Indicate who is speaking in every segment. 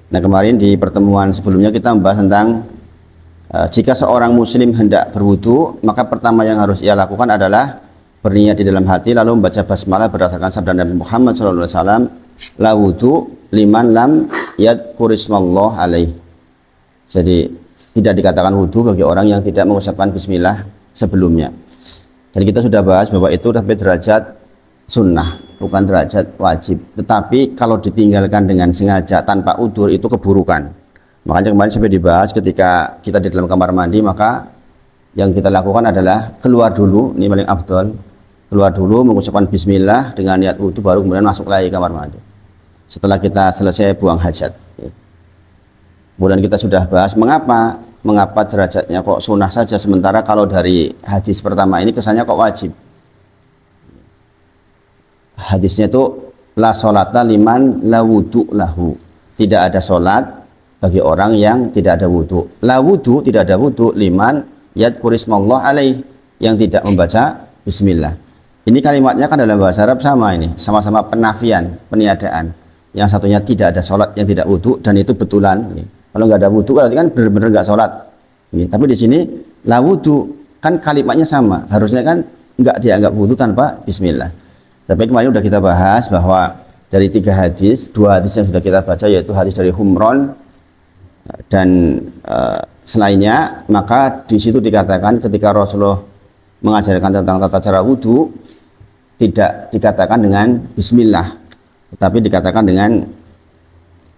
Speaker 1: Nah, kemarin di pertemuan sebelumnya kita membahas tentang jika seorang muslim hendak berwudu, maka pertama yang harus ia lakukan adalah berniat di dalam hati lalu membaca basmalah berdasarkan sabda Nabi Muhammad SAW, la wudu liman lam yadhkurismallah alaih. Jadi tidak dikatakan wudu bagi orang yang tidak mengucapkan bismillah sebelumnya. Dan kita sudah bahas bahwa itu adalah derajat sunnah, bukan derajat wajib. Tetapi kalau ditinggalkan dengan sengaja tanpa udzur itu keburukan. Makanya kemarin sampai dibahas ketika kita di dalam kamar mandi, maka yang kita lakukan adalah keluar dulu, ini paling afdol. Keluar dulu mengucapkan bismillah dengan niat wudu, baru kemudian masuk lagi kamar mandi. Setelah kita selesai buang hajat. Kemudian kita sudah bahas mengapa derajatnya kok sunnah saja, sementara kalau dari hadis pertama ini kesannya kok wajib. Hadisnya itu la sholata liman la wudu lahu, tidak ada sholat bagi orang yang tidak ada wudu. La wudu, tidak ada wudu, liman yadhkurismallah alaih, yang tidak membaca bismillah. Ini kalimatnya kan dalam bahasa Arab sama, ini sama-sama penafian, peniadaan. Yang satunya tidak ada sholat, yang tidak wudu, dan itu betulan. Kalau nggak ada wudu berarti kan benar-benar nggak sholat. Tapi di sini la wudu kan kalimatnya sama, harusnya kan nggak dianggap wudu tanpa bismillah. Tapi kemarin sudah kita bahas bahwa dari 3 hadis, 2 hadis yang sudah kita baca yaitu hadis dari Humron dan selainnya, maka di situ dikatakan ketika Rasulullah mengajarkan tentang tata cara wudu tidak dikatakan dengan bismillah, tetapi dikatakan dengan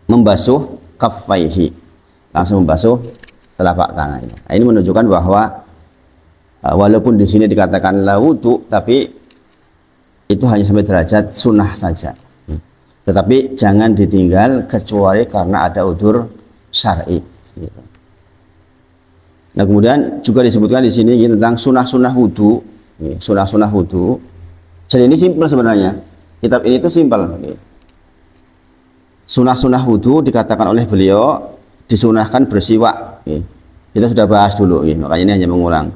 Speaker 1: membasuh kaffaihi, langsung membasuh telapak tangannya. Nah, ini menunjukkan bahwa walaupun di sini dikatakan la wudu, tapi itu hanya sampai derajat sunnah saja. Tetapi jangan ditinggal kecuali karena ada udzur syar'i. Nah, kemudian juga disebutkan di sini tentang sunnah-sunnah wudu. Sunnah-sunnah wudu. Jadi ini simpel sebenarnya. Kitab ini itu simpel. Sunnah-sunnah wudu dikatakan oleh beliau disunahkan bersiwak. Kita sudah bahas dulu, makanya ini hanya mengulang.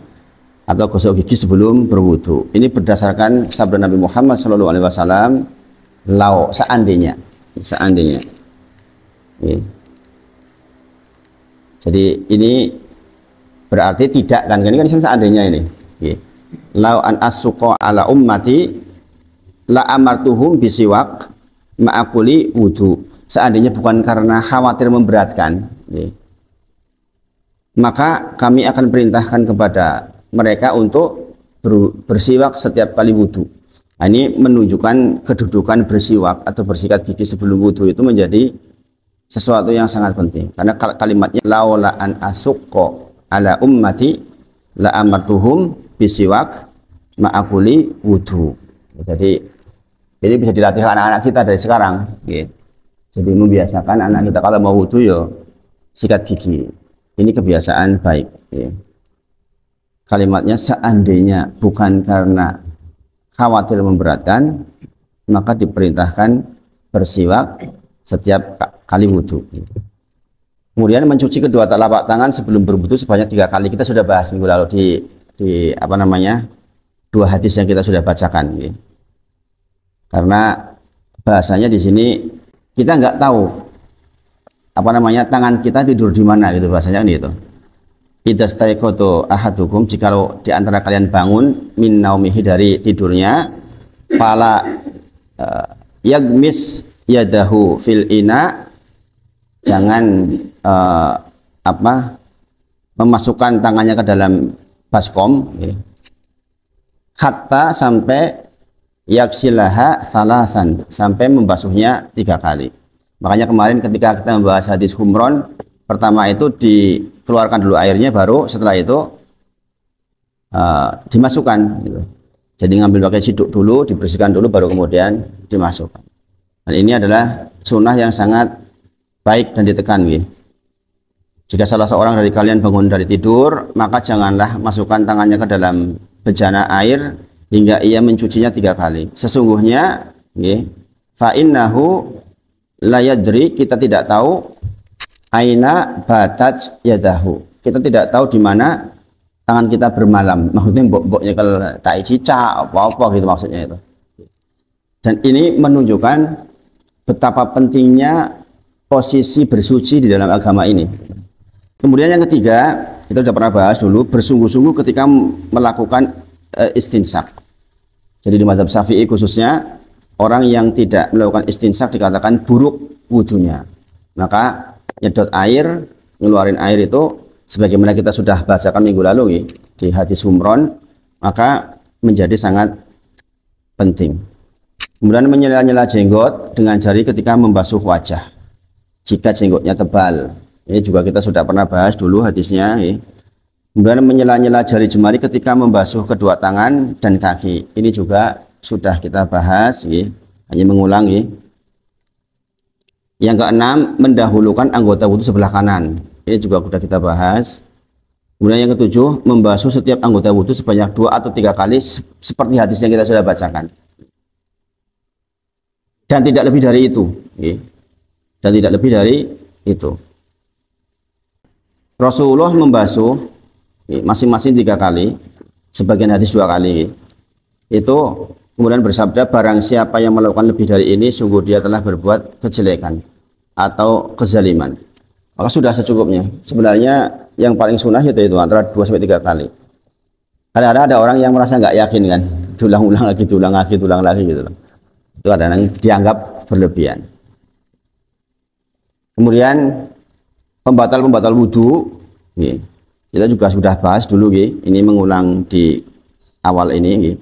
Speaker 1: Atau gosok gigi sebelum berwudu. Ini berdasarkan sabda Nabi Muhammad SAW, lau, seandainya. Jadi ini berarti tidak kan? Ini kan seandainya ini. Lau an asuqa ala ummati la amartuhum bisiwak ma'akuli wudu. Seandainya bukan karena khawatir memberatkan, maka kami akan perintahkan kepada mereka untuk bersiwak setiap kali wudu. Nah, ini menunjukkan kedudukan bersiwak atau bersikat gigi sebelum wudu itu menjadi sesuatu yang sangat penting. Karena kalimatnya laula an asuqqa ala ummati la amartuhum bisiwak ma'akuli wudu. Jadi ini bisa dilatih anak-anak kita dari sekarang. Jadi membiasakan anak kita kalau mau wudu ya sikat gigi. Ini kebiasaan baik. Kalimatnya seandainya bukan karena khawatir memberatkan, maka diperintahkan bersiwak setiap kali wudu. Kemudian mencuci kedua telapak tangan sebelum berwudu sebanyak 3 kali. Kita sudah bahas minggu lalu di 2 hadis yang kita sudah bacakan. Karena bahasanya di sini kita nggak tahu tangan kita tidur di mana gitu, bahasanya gitu. Idza staiqatu ahadukum, jikalau di antara kalian bangun min naumihi, dari tidurnya, fala yagmis yadahu fil ina, jangan memasukkan tangannya ke dalam baskom, hatta sampai yaksilaha salasan, sampai membasuhnya 3 kali. Makanya kemarin ketika kita membahas hadis Humron, pertama itu dikeluarkan dulu airnya, baru setelah itu dimasukkan gitu. Jadi ngambil pakai siduk dulu, dibersihkan dulu, baru kemudian dimasukkan. Dan ini adalah sunnah yang sangat baik dan ditekan gitu. Jika salah seorang dari kalian bangun dari tidur, maka janganlah masukkan tangannya ke dalam bejana air hingga ia mencucinya 3 kali. Sesungguhnya fa innahu la yadri, kita tidak tahu, aina batat yadahu, kita tidak tahu di mana tangan kita bermalam. Maksudnya mbok-mboknya kalau tai cica apa-apa gitu maksudnya itu. Dan ini menunjukkan betapa pentingnya posisi bersuci di dalam agama ini. Kemudian yang ketiga, kita sudah pernah bahas dulu, bersungguh-sungguh ketika melakukan istinsak. Jadi di mazhab Syafi'i khususnya, orang yang tidak melakukan istinsak dikatakan buruk wudunya. Maka nyedot air, ngeluarin air itu sebagaimana kita sudah bacakan minggu lalu di hadis Humron, maka menjadi sangat penting. Kemudian menyela-nyela jenggot dengan jari ketika membasuh wajah jika jenggotnya tebal. Ini juga kita sudah pernah bahas dulu hadisnya. Kemudian menyela-nyela jari jemari ketika membasuh kedua tangan dan kaki. Ini juga sudah kita bahas, hanya mengulang. Yang keenam, mendahulukan anggota wudhu sebelah kanan. Ini juga sudah kita bahas. Kemudian yang ketujuh, membasuh setiap anggota wudhu sebanyak 2 atau 3 kali seperti hadis yang kita sudah bacakan. Dan tidak lebih dari itu. Dan tidak lebih dari itu. Rasulullah membasuh masing-masing 3 kali, sebagian hadis 2 kali. Itu kemudian bersabda, barang siapa yang melakukan lebih dari ini, sungguh dia telah berbuat kejelekan atau kezaliman. Maka sudah secukupnya. Sebenarnya yang paling sunnah itu antara 2-3 kali. Kadang-kadang ada orang yang merasa nggak yakin kan, diulang-ulang lagi gitu loh. Itu kadang-kadang dianggap berlebihan. Kemudian pembatal wudhu, kita juga sudah bahas dulu, ini mengulang di awal ini.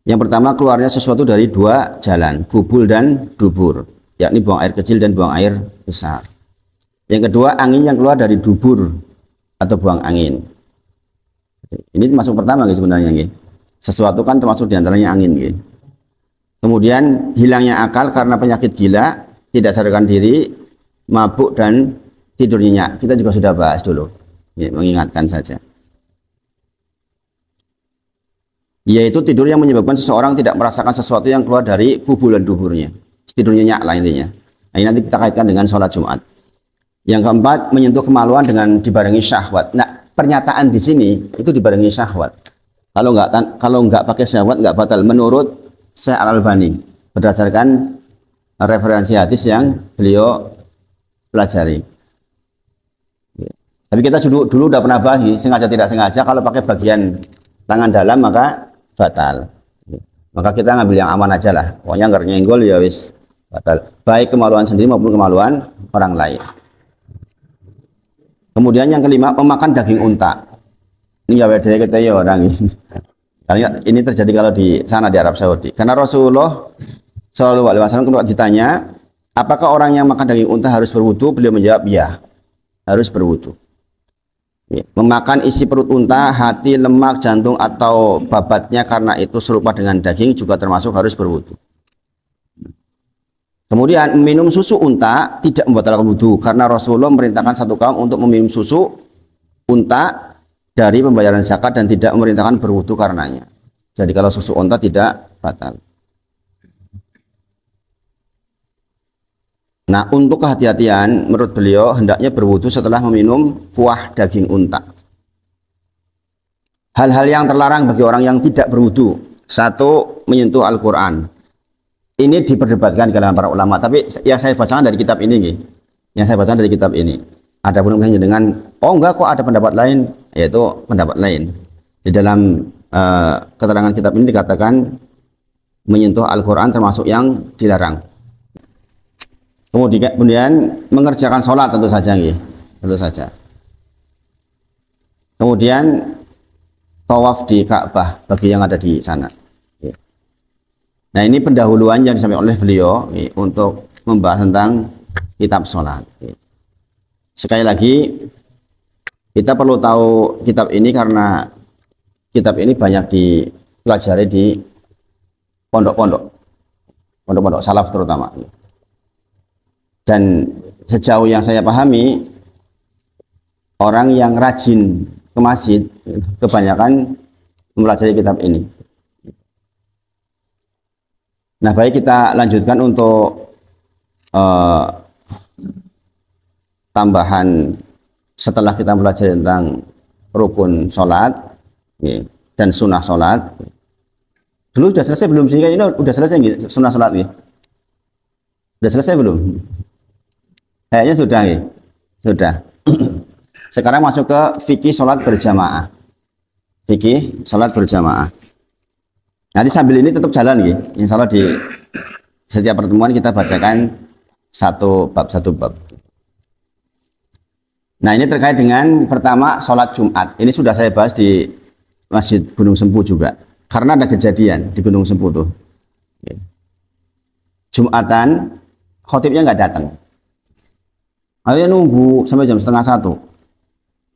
Speaker 1: Yang pertama, keluarnya sesuatu dari 2 jalan, kubul dan dubur, yakni buang air kecil dan buang air besar. Yang kedua, angin yang keluar dari dubur atau buang angin. Ini masuk pertama sebenarnya. Sesuatu kan termasuk diantaranya angin. Kemudian hilangnya akal karena penyakit gila, tidak sadarkan diri, mabuk dan tidur nyenyak. Kita juga sudah bahas dulu, mengingatkan saja. Yaitu tidur yang menyebabkan seseorang tidak merasakan sesuatu yang keluar dari kubul dan duburnya. Tidur nyenyak lah intinya. Nah, ini nanti kita kaitkan dengan sholat Jumat. Yang keempat, menyentuh kemaluan dengan dibarengi syahwat. Nah, pernyataan di sini itu dibarengi syahwat. Kalau nggak pakai syahwat nggak batal menurut Syekh Al-Albani berdasarkan referensi hadis yang beliau pelajari. Tapi kita dulu udah pernah bahas, sengaja tidak sengaja kalau pakai bagian tangan dalam maka batal. Maka kita ngambil yang aman aja lah. Pokoknya nggak nyenggol ya wis batal. Baik kemaluan sendiri maupun kemaluan orang lain. Kemudian yang kelima, memakan daging unta. Ini ya beda kita ya orang ini. Karena ini terjadi kalau di sana di Arab Saudi. Karena Rasulullah Shallallahu Alaihi Wasallam ketika ditanya, apakah orang yang makan daging unta harus berwudu? Beliau menjawab, ya, harus berwudu. Memakan isi perut unta, hati, lemak, jantung atau babatnya karena itu serupa dengan daging juga termasuk harus berwudu. Kemudian minum susu unta tidak membatalkan wudu karena Rasulullah memerintahkan satu kaum untuk meminum susu unta dari pembayaran zakat dan tidak memerintahkan berwudu karenanya. Jadi kalau susu unta tidak batal. Nah, untuk kehati-hatian menurut beliau hendaknya berwudu setelah meminum kuah daging unta. Hal-hal yang terlarang bagi orang yang tidak berwudu. 1. Menyentuh Al-Quran. Ini diperdebatkan di kalangan para ulama, tapi yang saya bacakan dari kitab ini, Yang saya bacakan dari kitab ini. Ada pun dengan, oh enggak kok ada pendapat lain, yaitu pendapat lain. Di dalam keterangan kitab ini dikatakan menyentuh Al-Quran termasuk yang dilarang. Kemudian mengerjakan sholat tentu saja, tentu saja. Kemudian tawaf di Ka'bah bagi yang ada di sana. Nah, ini pendahuluan yang disampaikan oleh beliau untuk membahas tentang kitab sholat. Sekali lagi, kita perlu tahu kitab ini karena kitab ini banyak dipelajari di pondok-pondok salaf terutama. Dan sejauh yang saya pahami, orang yang rajin ke masjid kebanyakan mempelajari kitab ini. Nah, baik, kita lanjutkan untuk tambahan setelah kita belajar tentang rukun sholat dan sunnah sholat. Dulu sudah selesai belum sih? Ini sudah selesai sunnah sholat? Sudah selesai belum? Kayaknya sudah ya. Sudah. Sekarang masuk ke fikih sholat berjamaah. Fikih sholat berjamaah. Nanti sambil ini tetap jalan ya. Insya Allah di setiap pertemuan kita bacakan satu bab. Nah ini terkait dengan pertama sholat Jumat. Ini sudah saya bahas di Masjid Gunung Sempu juga. Karena ada kejadian di Gunung Sempu tuh. Jumatan khotibnya nggak datang. Akhirnya nunggu sampai jam 12:30.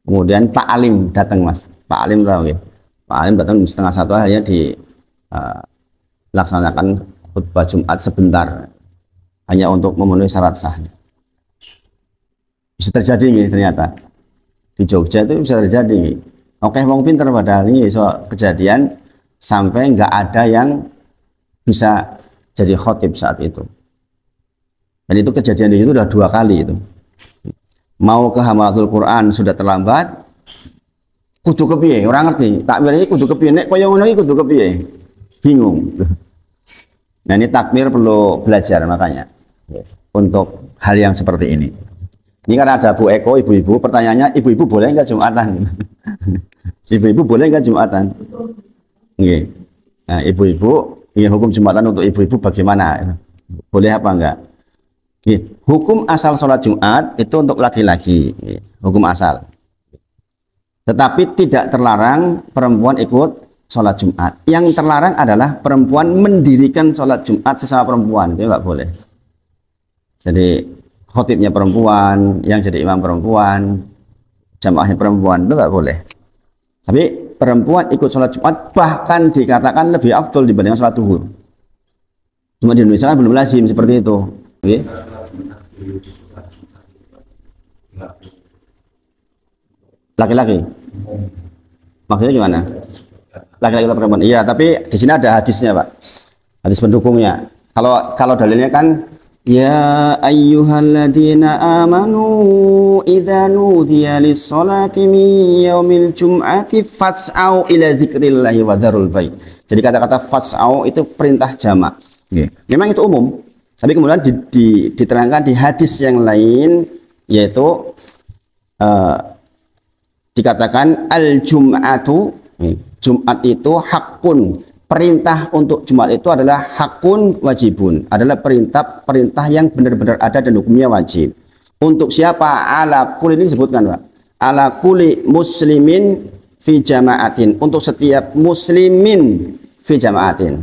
Speaker 1: Kemudian Pak Alim datang mas. Pak Alim tahu ya. Pak Alim datang jam 12:30 akhirnya dilaksanakan khutbah Jumat sebentar. Hanya untuk memenuhi syarat sahnya. Bisa terjadi nih ternyata. Di Jogja itu bisa terjadi nih. Oke, wong pinter padahal ini so kejadian sampai nggak ada yang bisa jadi khotib saat itu. Dan itu kejadian di situ udah 2 kali itu. Mau ke Hamalatul Quran sudah terlambat. Kudu kepiye? Orang ngerti. Takmir ini kudu kepiye? Nek koyo ngono iki kudu kepiye? Bingung. Nah ini takmir perlu belajar makanya untuk hal yang seperti ini. Ini kan ada Bu Eko, ibu-ibu. Pertanyaannya, ibu-ibu boleh nggak Jumatan? Ibu-ibu boleh nggak Jumatan? Nggih. Nah, ibu-ibu, ya hukum Jumatan untuk ibu-ibu bagaimana? Boleh apa enggak? Hukum asal sholat Jumat itu untuk laki-laki, hukum asal. Tetapi tidak terlarang perempuan ikut sholat Jumat. Yang terlarang adalah perempuan mendirikan sholat Jumat sesama perempuan, itu enggak boleh. Jadi khotibnya perempuan, yang jadi imam perempuan, jamaahnya perempuan, itu enggak boleh. Tapi perempuan ikut sholat Jumat bahkan dikatakan lebih afdol dibanding sholat zuhur. Cuma di Indonesia kan belum lazim seperti itu. Oke? Laki-laki. Maksudnya gimana? Laki-laki atau perempuan? Iya, tapi di sini ada hadisnya, Pak. Hadis pendukungnya. Kalau dalilnya kan ya ayyuhalladzina amanu idza nudiya lis-salati min yaumil jum'ati fas'au ila dzikrillahi wa dzarul bai'. Jadi kata-kata fas'au itu perintah jamak. Memang itu umum. Tapi kemudian diterangkan di hadis yang lain yaitu dikatakan al-jum'atu, Jumat itu hakun. Perintah untuk Jumat itu adalah hakun wajibun, adalah perintah yang benar-benar ada dan hukumnya wajib. Untuk siapa? Ala kulli, ini disebutkan Pak. Ala kulli muslimin fi jama'atin, untuk setiap muslimin fi jama'atin,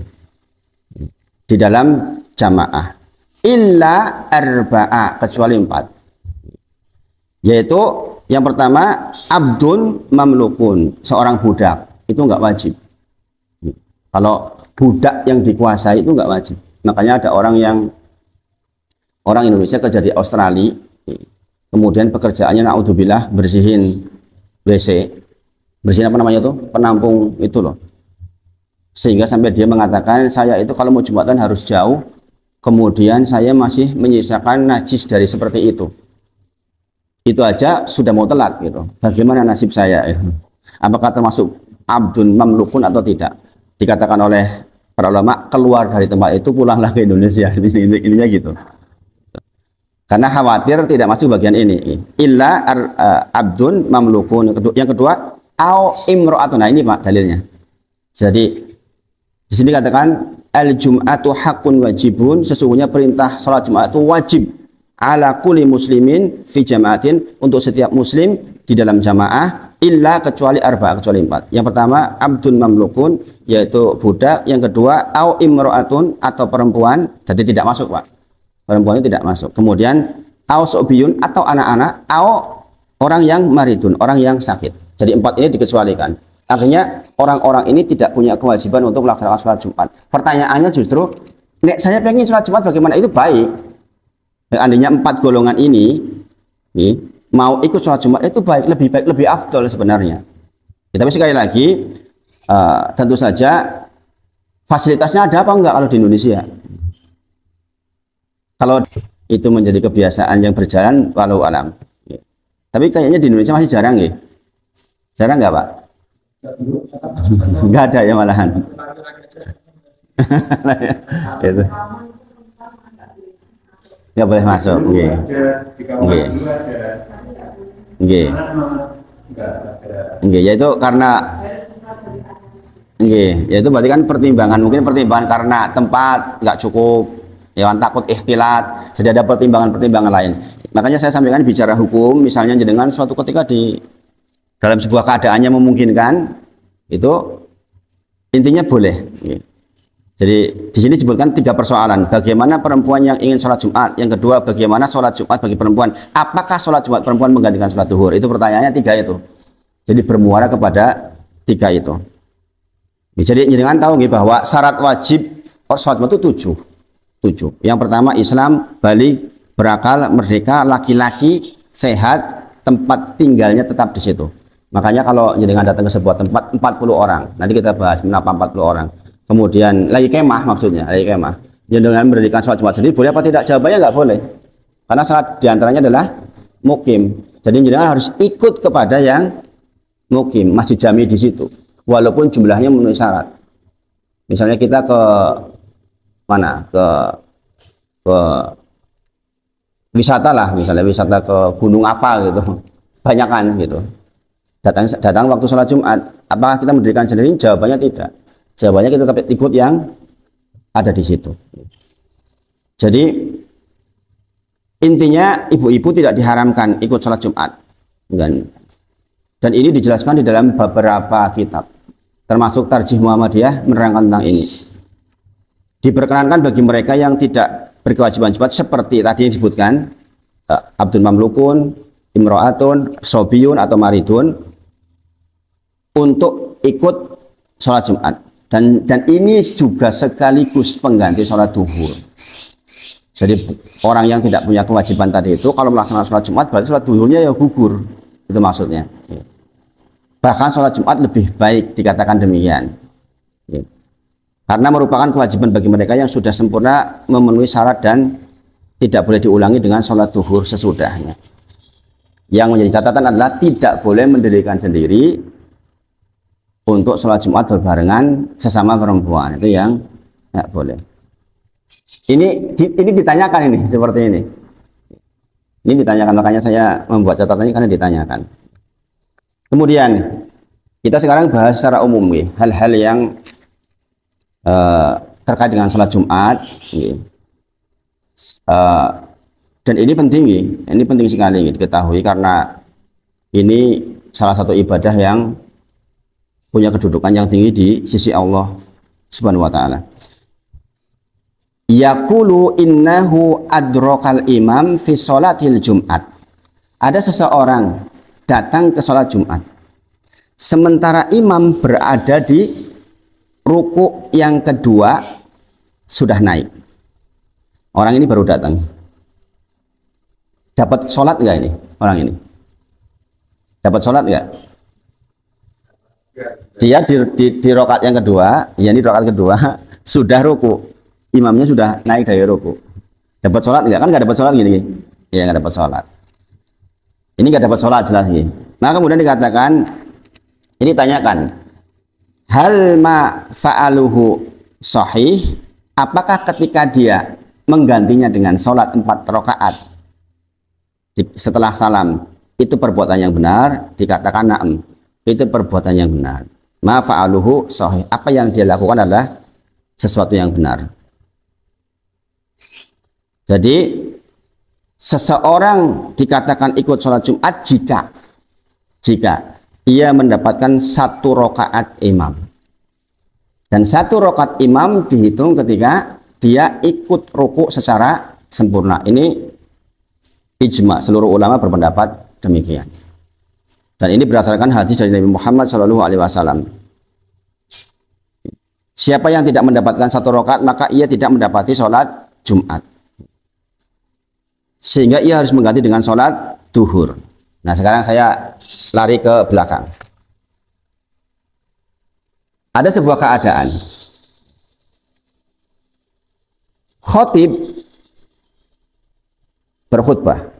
Speaker 1: di dalam jamaah. Illa arba'a, kecuali 4. Yaitu yang pertama abdun mamlukun, seorang budak, itu enggak wajib. Kalau budak yang dikuasai itu enggak wajib. Makanya ada orang Indonesia kerja di Australia, kemudian pekerjaannya naudzubillah bersihin WC, bersihin apa namanya itu, penampung itu loh. Sehingga sampai dia mengatakan, saya itu kalau mau Jumatan harus jauh, kemudian saya masih menyisakan najis dari seperti itu. Itu aja sudah mau telat gitu. Bagaimana nasib saya? Apakah termasuk abdun mamlukun atau tidak? Dikatakan oleh para ulama, keluar dari tempat itu, pulanglah ke Indonesia. Intinya gitu. Karena khawatir tidak masuk bagian ini. Illa abdun mamlukun. Yang kedua, au imro'atun. Nah ini Pak dalilnya. Jadi di sini katakan al-jum'atu hakun wajibun, sesungguhnya perintah salat Jumat itu wajib ala kulli muslimin fi jama'atin, untuk setiap muslim di dalam jamaah, illa kecuali arba, kecuali 4. Yang pertama abdun mamlukun, yaitu budak. Yang kedua au imro'atun, atau perempuan. Jadi tidak masuk Pak, perempuan itu tidak masuk. Kemudian au sobiyun, atau anak-anak, au orang yang maridun, orang yang sakit. Jadi 4 ini dikecualikan. Artinya orang-orang ini tidak punya kewajiban untuk melaksanakan sholat Jumat. Pertanyaannya justru, nek saya pengen sholat Jumat bagaimana? Itu baik. Andainya 4 golongan ini mau ikut sholat Jumat itu baik, lebih afdol sebenarnya. Tapi sekali lagi, tentu saja fasilitasnya ada apa enggak kalau di Indonesia? Kalau itu menjadi kebiasaan yang berjalan, walau alam. Tapi kayaknya di Indonesia masih jarang ya. Jarang enggak Pak? Enggak ada ya malahan. Itu. nggak boleh masuk. Nggih. Nggih. Nggih. Nggih, yaitu karena nggih, yaitu berarti kan pertimbangan, mungkin pertimbangan karena tempat nggak cukup, ya kan, takut ikhtilat, jadi ada pertimbangan-pertimbangan lain. Makanya saya sampaikan bicara hukum, misalnya dengan suatu ketika di dalam sebuah keadaannya memungkinkan, itu intinya boleh. Jadi di sini disebutkan 3 persoalan. Bagaimana perempuan yang ingin sholat Jumat? Yang kedua, bagaimana sholat Jumat bagi perempuan? Apakah sholat Jumat perempuan menggantikan sholat duhur? Itu pertanyaannya 3 itu. Jadi bermuara kepada 3 itu. Jadi jangan tahu bahwa syarat wajib sholat Jumat itu 7. Yang pertama, Islam, balik, berakal, merdeka, laki-laki, sehat, tempat tinggalnya tetap di situ. Makanya kalau jenengan datang ke sebuah tempat 40 orang, nanti kita bahas kenapa 40 orang. Kemudian lagi kemah, maksudnya lagi kemah, jenengan mendirikan sholat Jumat sendiri boleh apa tidak? Jawabannya nggak boleh, karena salat diantaranya adalah mukim. Jadi jenengan harus ikut kepada yang mukim, masjid jami di situ, walaupun jumlahnya memenuhi syarat. Misalnya kita ke mana, ke wisata lah, misalnya wisata ke gunung apa gitu, banyak kan gitu. Datang waktu sholat Jumat, apakah kita mendirikan sendiri? Jawabannya tidak. Jawabannya kita tetap ikut yang ada di situ. Jadi intinya ibu-ibu tidak diharamkan ikut sholat Jumat, dan ini dijelaskan di dalam beberapa kitab, termasuk Tarjih Muhammadiyah menerangkan tentang ini. Diperkenankan bagi mereka yang tidak berkewajiban Jumat seperti tadi yang disebutkan, Abdul Mamlukun, Imro'atun, Sobiyun atau Maridun, untuk ikut sholat Jumat. Dan ini juga sekaligus pengganti sholat duhur. Jadi orang yang tidak punya kewajiban tadi itu kalau melaksanakan sholat Jumat berarti sholat duhurnya ya gugur, itu maksudnya. Bahkan sholat Jumat lebih baik, dikatakan demikian, karena merupakan kewajiban bagi mereka yang sudah sempurna memenuhi syarat dan tidak boleh diulangi dengan sholat duhur sesudahnya. Yang menjadi catatan adalah tidak boleh mendirikan sendiri untuk sholat Jumat berbarengan sesama perempuan, itu yang nggak boleh. Ini ditanyakan, ini seperti ini. Ini ditanyakan, makanya saya membuat catatannya karena ditanyakan. Kemudian kita sekarang bahas secara umum hal-hal yang terkait dengan sholat Jumat. Dan ini penting sekali diketahui, karena ini salah satu ibadah yang punya kedudukan yang tinggi di sisi Allah Subhanahu wa taala. Yaqulu innahu adrakal imam fi sholatil Jumat. Ada seseorang datang ke sholat Jumat sementara imam berada di ruku yang kedua, sudah naik. Orang ini baru datang. Dapat sholat nggak ini orang ini? Dapat sholat nggak? Dia di rakaat yang kedua, ya ini rakaat kedua, sudah ruku, imamnya sudah naik dari ruku. Dapat sholat nggak? Kan nggak dapat sholat gini, ya nggak dapat sholat. Ini nggak dapat sholat jelas gini. Nah kemudian dikatakan, ini tanyakan, hal ma fa'aluhu sahih, apakah ketika dia menggantinya dengan sholat 4 rakaat setelah salam itu perbuatan yang benar? Dikatakan na'am, itu perbuatan yang benar. Ma fa'aluhu sahih, apa yang dia lakukan adalah sesuatu yang benar. Jadi seseorang dikatakan ikut sholat Jumat jika ia mendapatkan 1 rakaat imam, dan 1 rakaat imam dihitung ketika dia ikut ruku secara sempurna. Ini ijma, seluruh ulama berpendapat demikian. Dan ini berdasarkan hadis dari Nabi Muhammad SAW. Siapa yang tidak mendapatkan 1 rakaat maka ia tidak mendapati sholat Jumat, sehingga ia harus mengganti dengan sholat duhur. Nah sekarang saya lari ke belakang. Ada sebuah keadaan, khotib berkhutbah,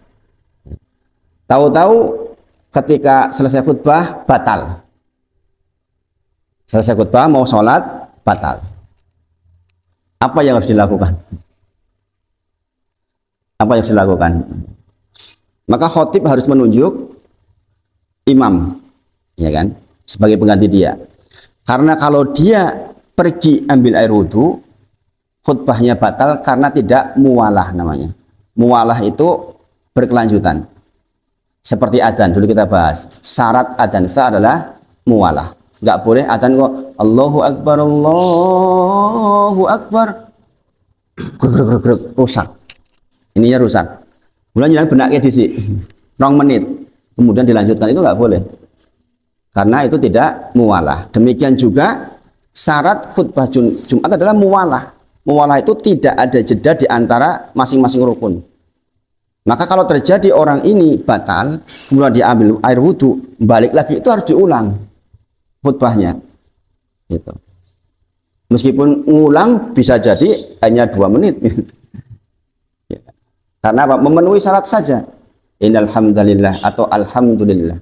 Speaker 1: tahu-tahu ketika selesai khutbah batal. Selesai khutbah mau sholat batal. Apa yang harus dilakukan? Apa yang harus dilakukan? Maka khotib harus menunjuk imam, ya kan, sebagai pengganti dia. Karena kalau dia pergi ambil air wudhu, khutbahnya batal karena tidak muwalah namanya. Muwalah itu berkelanjutan. Seperti adzan dulu kita bahas. Syarat adzan sah adalah muwalah. Nggak boleh adzan kok Allahu Akbar, Allahu Akbar. Rusak. Ininya rusak. Mulai jangan benaknya di sini 2 menit. Kemudian dilanjutkan, itu nggak boleh. Karena itu tidak muwalah. Demikian juga syarat khutbah Jumat adalah muwalah. Muwalah itu tidak ada jeda di antara masing-masing rukun. Maka kalau terjadi orang ini batal, kemudian diambil air wudhu, balik lagi, itu harus diulang khutbahnya. Gitu. Meskipun ngulang bisa jadi hanya 2 menit. Karena apa? Memenuhi syarat saja. Innal hamdalillah atau alhamdulillah.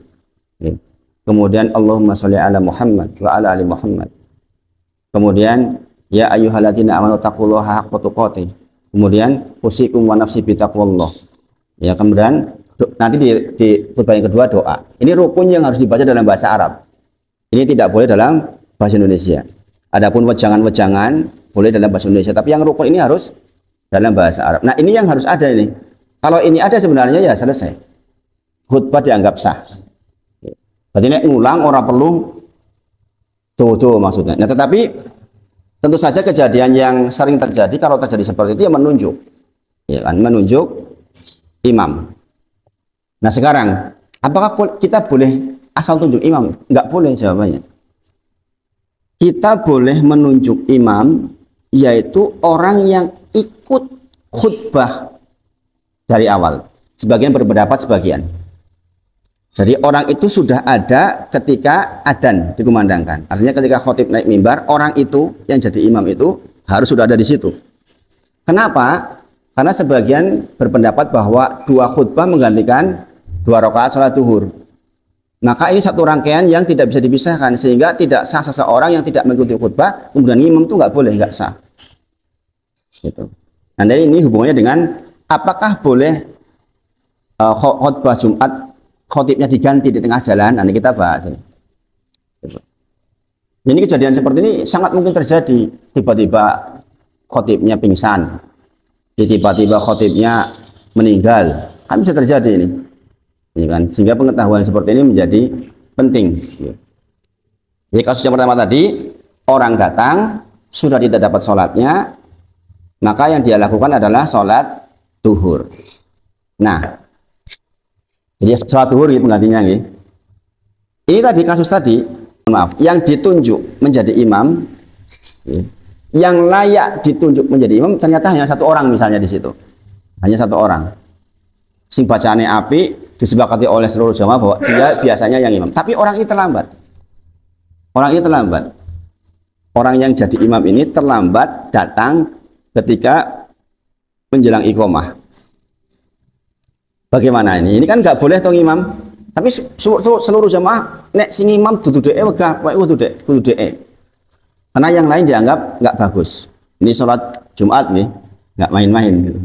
Speaker 1: Kemudian Allahumma sholli ala Muhammad wa ala ali Muhammad. Kemudian ya ayyuhalladzina amanu taqullaha haqqa tuqatih. Kemudian usikum wa nafsi bi taqwallah. Ya, kemudian nanti di khutbah yang kedua doa. Ini rukun yang harus dibaca dalam bahasa Arab. Ini tidak boleh dalam bahasa Indonesia. Adapun wejangan-wejangan boleh dalam bahasa Indonesia, tapi yang rukun ini harus dalam bahasa Arab. Nah, ini yang harus ada ini. Kalau ini ada sebenarnya ya selesai. Khutbah dianggap sah. Berarti ini ngulang orang perlu tuh maksudnya. Nah, tetapi tentu saja kejadian yang sering terjadi kalau terjadi seperti itu ya menunjuk. Ya kan, menunjuk imam. Nah, sekarang apakah kita boleh asal tunjuk imam? Enggak boleh jawabannya. Kita boleh menunjuk imam, yaitu orang yang ikut khutbah dari awal. Sebagian berpendapat sebagian. Jadi orang itu sudah ada ketika adzan dikumandangkan. Artinya ketika khotib naik mimbar, orang itu yang jadi imam itu harus sudah ada di situ. Kenapa? Karena sebagian berpendapat bahwa 2 khutbah menggantikan 2 rakaat salat zuhur. Maka ini satu rangkaian yang tidak bisa dipisahkan, sehingga tidak sah seseorang yang tidak mengikuti khutbah kemudian imam itu nggak boleh, nggak sah. Gitu. Nah, ini hubungannya dengan apakah boleh khutbah Jumat khotibnya diganti di tengah jalan. Nah, ini kita bahas ini. Gitu. Ini kejadian seperti ini sangat mungkin terjadi. Tiba-tiba khotibnya pingsan, tiba-tiba khotibnya meninggal, kan bisa terjadi ini. Ini kan, sehingga pengetahuan seperti ini menjadi penting. Jadi kasus yang pertama tadi, orang datang sudah tidak dapat sholatnya, maka yang dia lakukan adalah sholat duhur. Nah, jadi sholat duhur ini penggantinya ini. Ini tadi kasus tadi, maaf, yang ditunjuk menjadi imam, yang layak ditunjuk menjadi imam ternyata hanya 1 orang misalnya di situ, hanya 1 orang. Sing bacaannya api, disepakati oleh seluruh jamaah bahwa dia biasanya yang imam. Tapi orang ini terlambat. Orang ini terlambat. Orang yang jadi imam ini terlambat datang ketika menjelang iqomah. Bagaimana ini? Ini kan nggak boleh tong imam. Tapi seluruh jamaah nek sing imam dudu dhek wegah, wae kudu dhek. Karena yang lain dianggap nggak bagus. Ini sholat Jumat nih, nggak main-main gitu.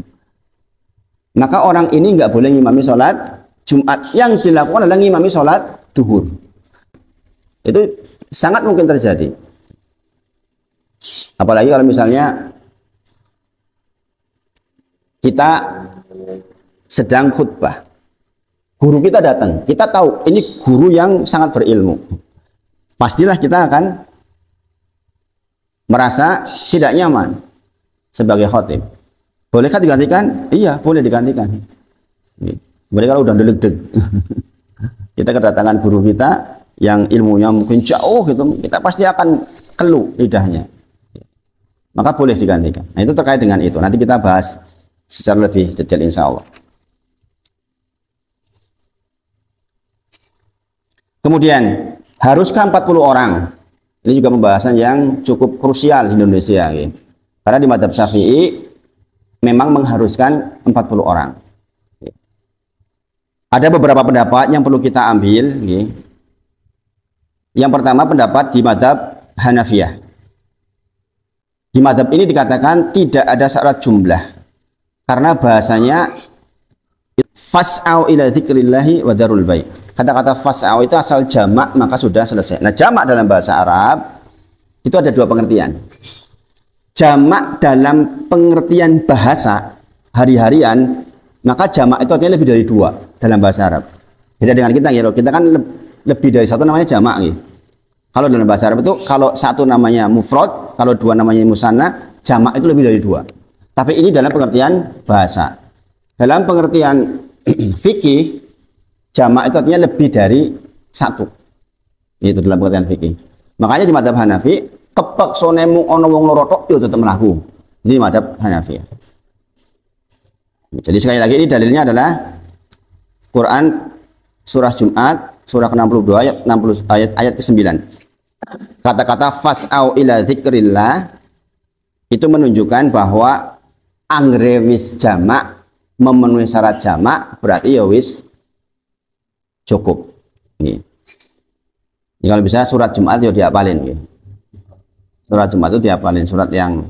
Speaker 1: Maka orang ini nggak boleh ngimami sholat Jumat. Yang dilakukan adalah ngimami sholat duhur. Itu sangat mungkin terjadi. Apalagi kalau misalnya kita sedang khutbah, guru kita datang, kita tahu ini guru yang sangat berilmu, pastilah kita akan merasa tidak nyaman sebagai khotib. Bolehkah digantikan? Iya, boleh digantikan. Mereka kalau udah deleg-deg, kita kedatangan guru kita yang ilmunya mungkin jauh gitu, kita pasti akan keluh lidahnya. Maka boleh digantikan. Nah, itu terkait dengan itu. Nanti kita bahas secara lebih detail insya Allah. Kemudian, haruskah 40 orang? Ini juga pembahasan yang cukup krusial di Indonesia. Ya. Karena di mazhab Syafi'i memang mengharuskan 40 orang. Ada beberapa pendapat yang perlu kita ambil. Yang pertama pendapat di mazhab Hanafiyah. Di mazhab ini dikatakan tidak ada syarat jumlah. Karena bahasanya fas'au ila dzikrillahi wa darul bai'. Kata-kata fas'au itu asal jamak maka sudah selesai. Nah, jamak dalam bahasa Arab itu ada dua pengertian. Jamak dalam pengertian bahasa hari-harian, maka jamak itu artinya lebih dari dua dalam bahasa Arab. Beda dengan kita ya, kita kan lebih dari satu namanya jamak gitu. Kalau dalam bahasa Arab itu kalau satu namanya mufrad, kalau dua namanya musanna, jamak itu lebih dari dua. Tapi ini dalam pengertian bahasa. Dalam pengertian fikih, jamak itu artinya lebih dari satu. Itu dalam pengertian fikih. Makanya di madzhab Hanafi, kepeksonemu ono wong loro tok yo tetep mlaku. Ini madzhab Hanafi. Jadi sekali lagi ini dalilnya adalah Quran surah Jumat surah ke-62 ayat 60 ayat ke-9. Kata-kata fas'au ila dzikrillah itu menunjukkan bahwa angrewis jamak memenuhi syarat jamak berarti ya wis cukup. Ini kalau bisa surat Jumat ya diapalin. Surat Jumat itu diapalin, surat yang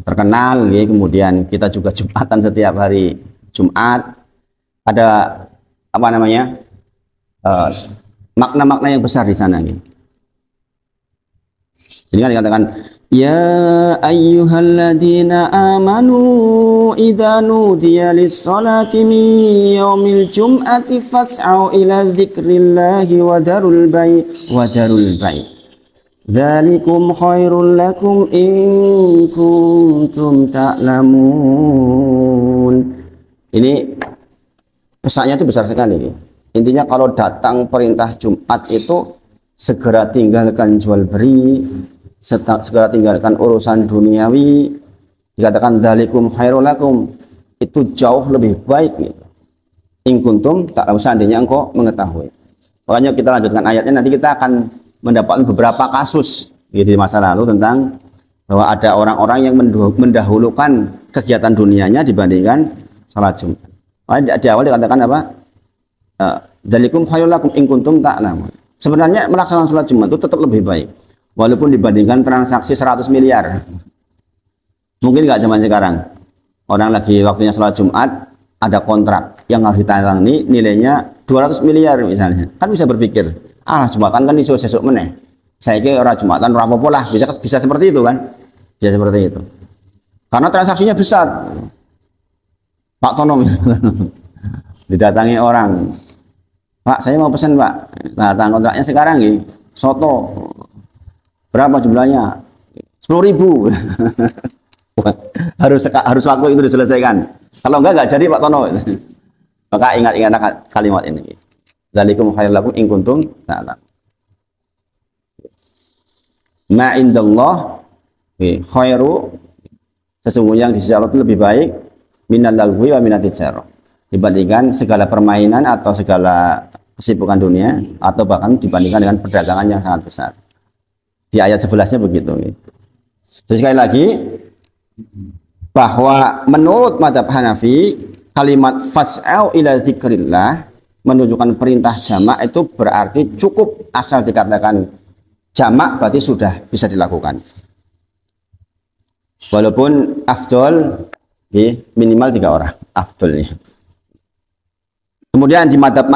Speaker 1: terkenal. Kemudian kita juga Jumatan setiap hari Jumat. Ada apa namanya makna-makna yang besar di sana. Jadi kan dikatakan ya ayyuhalladzina amanu idza nudiya lis-salati min yaumil jum'ati fas'au ila dzikrillahi wa darul bai' dzalikum khairul lakum in kuntum ta'lamun. Ini pesannya itu besar sekali. Intinya kalau datang perintah Jumat itu segera tinggalkan jual beli, segera tinggalkan urusan duniawi. Dikatakan dzalikum khairul lakum, itu jauh lebih baik gitu. In kuntum ta'lamun, seandainya engkau mengetahui. Makanya kita lanjutkan ayatnya, nanti kita akan mendapatkan beberapa kasus di masa lalu tentang bahwa ada orang-orang yang mendahulukan kegiatan dunianya dibandingkan salat Jumat. Di awal dikatakan apa? Dzalikum khairul lakum in kuntum ta'lamun. Sebenarnya melaksanakan salat Jumat itu tetap lebih baik walaupun dibandingkan transaksi 100 miliar. Mungkin nggak zaman sekarang. Orang lagi waktunya salat Jumat, ada kontrak yang harus ditangani nilainya 200 miliar misalnya. Kan bisa berpikir, Jumatan kan iso sesuk meneh. Saya kira orang Jumatan ora apa-apa lah, bisa seperti itu kan? Bisa seperti itu. Karena transaksinya besar. Pak Tono didatangi orang, Pak saya mau pesan Pak, datang kontraknya sekarang nih, soto berapa jumlahnya? 10.000. harus waktu itu diselesaikan. Kalau enggak jadi Pak Tono. Maka ingat kalimat ini. Dzalikum khairul lakum in kuntum ta'lamun. Ma indallah khairu, sesungguhnya yang di sisi Allah itu lebih baik minal lagwi wa minat tijarah, dibandingkan segala permainan atau segala kesibukan dunia, atau bahkan dibandingkan dengan perdagangan yang sangat besar. Di ayat 11-nya begitu. Jadi sekali lagi bahwa menurut madzhab Hanafi kalimat fas'au ila dzikrillah menunjukkan perintah jamak itu berarti cukup, asal dikatakan jamak berarti sudah bisa dilakukan. Walaupun afdol minimal 3 orang afdolnya. Kemudian di madzhab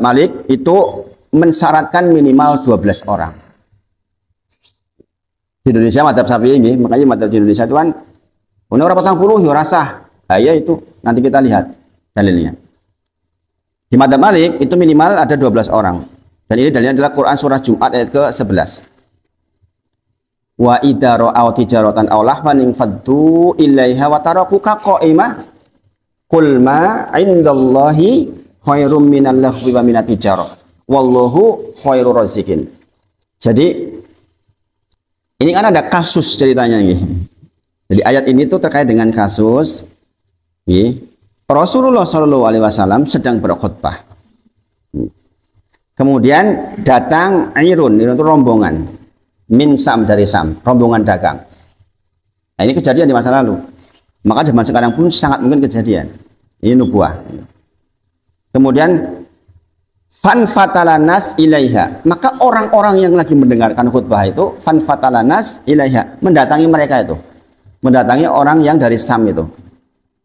Speaker 1: Malik itu mensyaratkan minimal 12 orang. Di Indonesia madzhab Syafi'i ini, makanya madzhab di Indonesia itu kan orang 40 ya rasah. Ya itu nanti kita lihat dalilnya. Di madzhab Malik itu minimal ada 12 orang. Dan ini dalilnya adalah Quran surah Jumat ayat ke-11. Wa idza ra'aw tijaratan aw lahwan infaddu ilaiha wa tarakuka qa'imah qul ma 'indallahi khairum minal lahwi wa minat tijarah wallahu khairur raziqin. Jadi ini kan ada kasus ceritanya ini. Jadi ayat ini tuh terkait dengan kasus Rasulullah Shallallahu Alaihi Wasallam sedang berkhutbah. Kemudian datang Irun itu rombongan min Sam, dari Sam, rombongan dagang. Nah, ini kejadian di masa lalu. Maka zaman sekarang pun sangat mungkin kejadian. Ini nubuah. Kemudian fan fatalanas ilaiha, maka orang-orang yang lagi mendengarkan khutbah itu fan fatalanas ilaiha, mendatangi mereka itu. mendatangi orang yang dari Sam itu.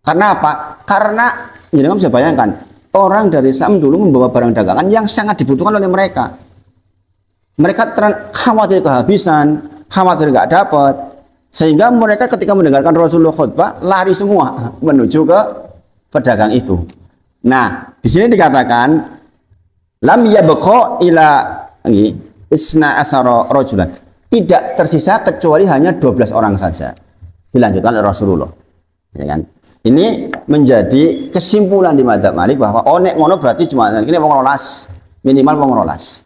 Speaker 1: Karena apa? Karena kamu bisa bayangkan, orang dari Sam dulu membawa barang dagangan yang sangat dibutuhkan oleh mereka. Mereka khawatir kehabisan, khawatir nggak dapat, sehingga mereka ketika mendengarkan Rasulullah khutbah lari semua menuju ke pedagang itu. Nah, di sini dikatakan lam yabqa ila isna asara rajulan. Tidak tersisa kecuali hanya 12 orang saja. Dilanjutkan oleh Rasulullah. Ya kan? Ini menjadi kesimpulan di madzhab Malik bahwa nek ngono berarti cuma ini wong 12, minimal wong 12.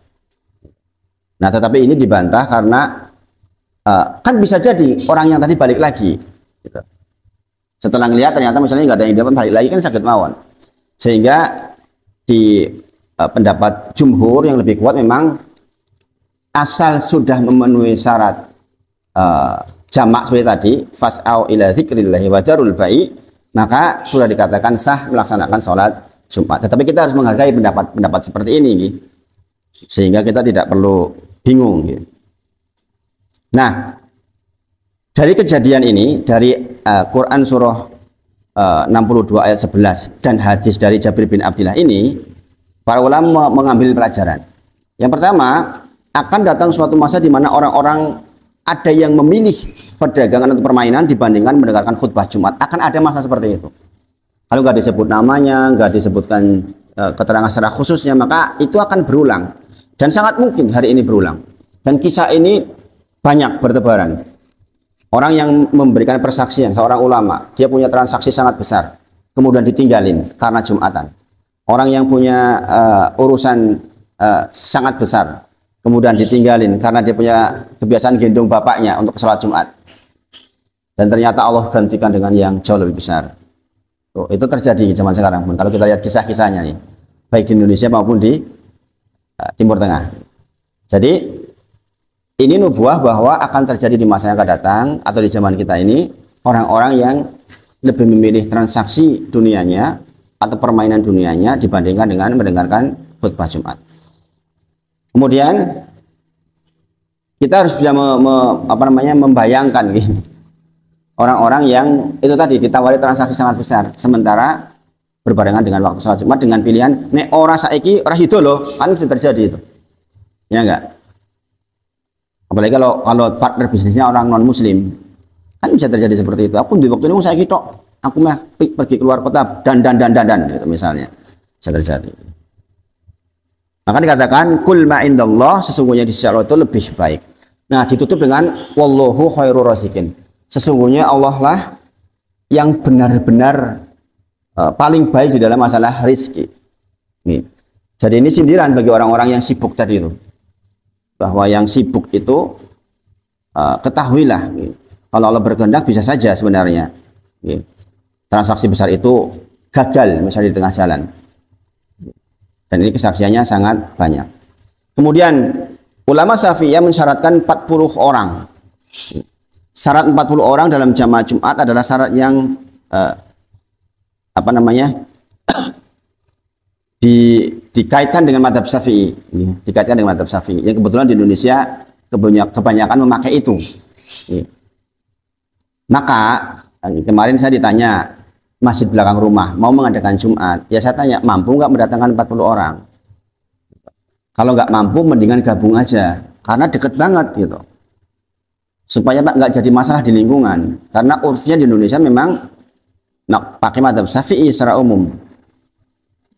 Speaker 1: Nah, tetapi ini dibantah karena kan bisa jadi orang yang tadi balik lagi. Gitu. Setelah ngelihat ternyata misalnya nggak ada yang dapat balik lagi kan sakit mawon. Sehingga di pendapat jumhur yang lebih kuat memang asal sudah memenuhi syarat jamak seperti tadi, fas'au ila dzikrillahi wa darul bai', maka sudah dikatakan sah melaksanakan sholat Jumat. Tetapi kita harus menghargai pendapat seperti ini, gitu. Sehingga kita tidak perlu bingung. Gitu. Nah, dari kejadian ini, dari Quran surah 62 ayat 11 dan hadis dari Jabir bin Abdillah ini, para ulama mengambil pelajaran. Yang pertama, akan datang suatu masa di mana orang-orang ada yang memilih perdagangan atau permainan dibandingkan mendengarkan khutbah Jumat. Akan ada masa seperti itu. Kalau nggak disebut namanya, nggak disebutkan keterangan secara khususnya, maka itu akan berulang. Dan sangat mungkin hari ini berulang. Dan kisah ini banyak bertebaran. Orang yang memberikan persaksian, seorang ulama, dia punya transaksi sangat besar, kemudian ditinggalin karena Jumatan. Orang yang punya urusan sangat besar, kemudian ditinggalin karena dia punya kebiasaan gendong bapaknya untuk sholat Jumat. Dan ternyata Allah gantikan dengan yang jauh lebih besar. Tuh, itu terjadi zaman sekarang pun. Kalau kita lihat kisah-kisahnya nih, baik di Indonesia maupun di Timur Tengah. Jadi ini nubuah bahwa akan terjadi di masa yang akan datang atau di zaman kita ini orang-orang yang lebih memilih transaksi dunianya atau permainan dunianya dibandingkan dengan mendengarkan khutbah Jumat. Kemudian kita harus bisa membayangkan gitu. Orang-orang yang itu tadi ditawari transaksi sangat besar, sementara berbarengan dengan waktu sholat Jumat dengan pilihan nek ora saiki ora hido loh, kan itu terjadi itu. Ya enggak? Apalagi kalau partner bisnisnya orang non muslim, kan bisa terjadi seperti itu. Aku di waktu ini saya gitu, aku mah pergi keluar kota dan gitu misalnya, bisa terjadi. Maka dikatakan kul ma indallah, sesungguhnya di sisi Allah itu lebih baik. Nah, ditutup dengan wallahu khairur razikin. Sesungguhnya Allah lah yang benar-benar paling baik di dalam masalah rezeki. Nih. Jadi ini sindiran bagi orang-orang yang sibuk tadi itu. Bahwa yang sibuk itu ketahuilah kalau Allah berkehendak bisa saja sebenarnya transaksi besar itu gagal misalnya di tengah jalan, dan ini kesaksiannya sangat banyak. Kemudian ulama Syafi'iyah mensyaratkan 40 orang. Syarat 40 orang dalam jamaah Jumat adalah syarat yang dikaitkan dengan madzhab Syafi'i, dikaitkan dengan madzhab Syafi'i. Yang kebetulan di Indonesia kebanyakan memakai itu. Maka kemarin saya ditanya masjid belakang rumah mau mengadakan Jumat, ya saya tanya mampu nggak mendatangkan 40 orang? Kalau nggak mampu mendingan gabung aja, karena deket banget gitu. Supaya nggak jadi masalah di lingkungan, karena urfnya di Indonesia memang pakai madzhab Syafi'i secara umum.